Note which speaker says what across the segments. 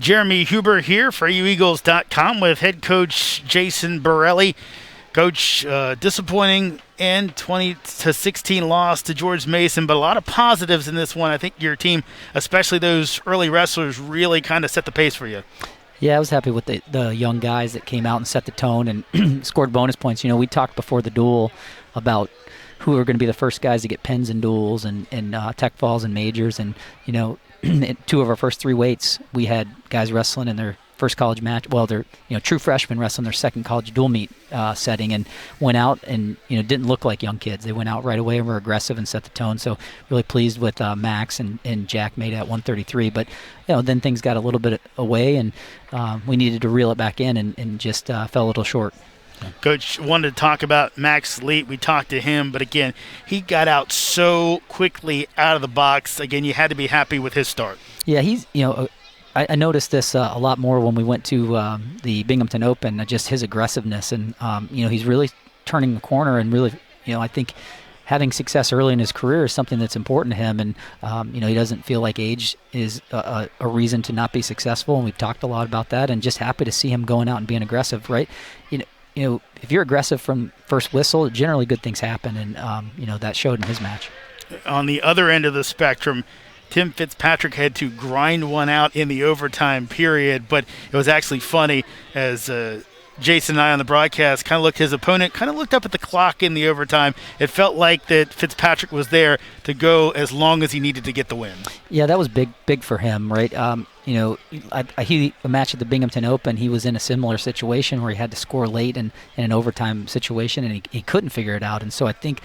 Speaker 1: Jeremy Huber here for AUEagles.com with head coach Jason Borrelli. Coach, disappointing end 20-16 loss to George Mason, but a lot of positives in this one. I think your team, especially those early wrestlers, really kind of set the pace for you.
Speaker 2: Yeah, I was happy with the young guys that came out and set the tone and scored bonus points. You know, we talked before the duel about who are going to be the first guys to get pins in duels and tech falls and majors. And, you know, two of our first three weights, we had guys wrestling in their first college match. Well, they're true freshmen wrestling their second college dual meet setting, and went out and didn't look like young kids. They went out right away and were aggressive and set the tone. So really pleased with Max and Jack made at 133. But then things got a little bit away, and we needed to reel it back in and just fell a little short.
Speaker 1: Coach, wanted to talk about Max Leet. We talked to him, but again, he got out so quickly out of the box. Again, you had to be happy with his start.
Speaker 2: Yeah, he's I noticed this a lot more when we went to the Binghamton Open. Just his aggressiveness, and he's really turning the corner, and really, I think having success early in his career is something that's important to him. And he doesn't feel like age is a reason to not be successful. And we've talked a lot about that, and just happy to see him going out and being aggressive. Right, if you're aggressive from first whistle, generally good things happen, and that showed in his match.
Speaker 1: On the other end of the spectrum, Tim Fitzpatrick had to grind one out in the overtime period, but it was actually funny as Jason and I on the broadcast his opponent kind of looked up at the clock in the overtime. It felt like that Fitzpatrick was there to go as long as he needed to get the win. Yeah, that was big for him, right? A match at the Binghamton Open, he was in a similar situation where he had to score late in an overtime situation, and he couldn't figure it out. And so I think,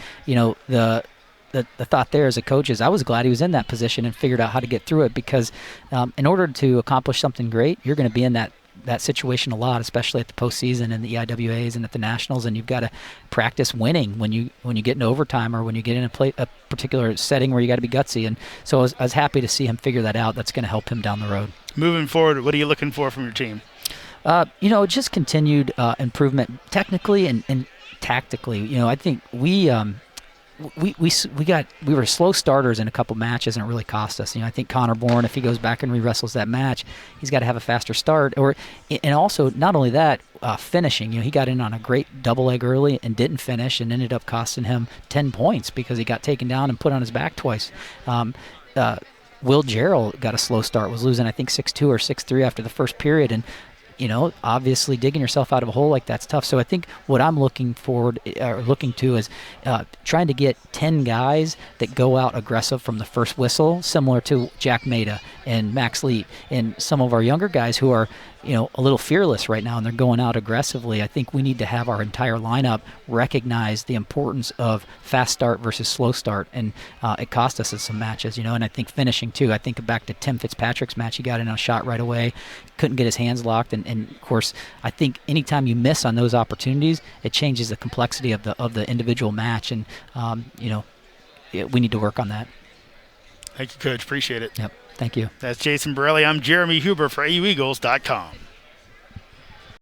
Speaker 1: the thought there as a coach is I was glad he was in that position and figured out how to get through it, because in order to accomplish something great, you're going to be in that situation a lot, especially at the postseason and the EIWAs and at the Nationals, and you've got to practice winning when you get into overtime or when you get in a particular setting where you got to be gutsy. And so I was happy to see him figure that out. That's going to help him down the road. Moving forward, what are you looking for from your team? Just continued improvement technically and tactically. I think we were slow starters in a couple matches, and it really cost us. I think Connor Bourne, if he goes back and re-wrestles that match, he's got to have a faster start. And also, not only that, finishing. He got in on a great double leg early and didn't finish, and ended up costing him 10 points because he got taken down and put on his back twice. Will Jarrell got a slow start, was losing I think 6-2 or 6-3 after the first period, and obviously digging yourself out of a hole like that's tough. So I think what I'm looking to is trying to get 10 guys that go out aggressive from the first whistle, similar to Jack Maida and Max Leet and some of our younger guys who are, a little fearless right now, and they're going out aggressively. I think we need to have our entire lineup recognize the importance of fast start versus slow start, and it cost us in some matches, and I think finishing too. I think back to Tim Fitzpatrick's match, he got in on a shot right away, couldn't get his hands locked, and of course, I think anytime you miss on those opportunities, it changes the complexity of the individual match, and we need to work on that. Thank you, Coach. Appreciate it.
Speaker 2: Yep. Thank you.
Speaker 1: That's Jason Borrelli. I'm Jeremy Huber for AUEagles.com.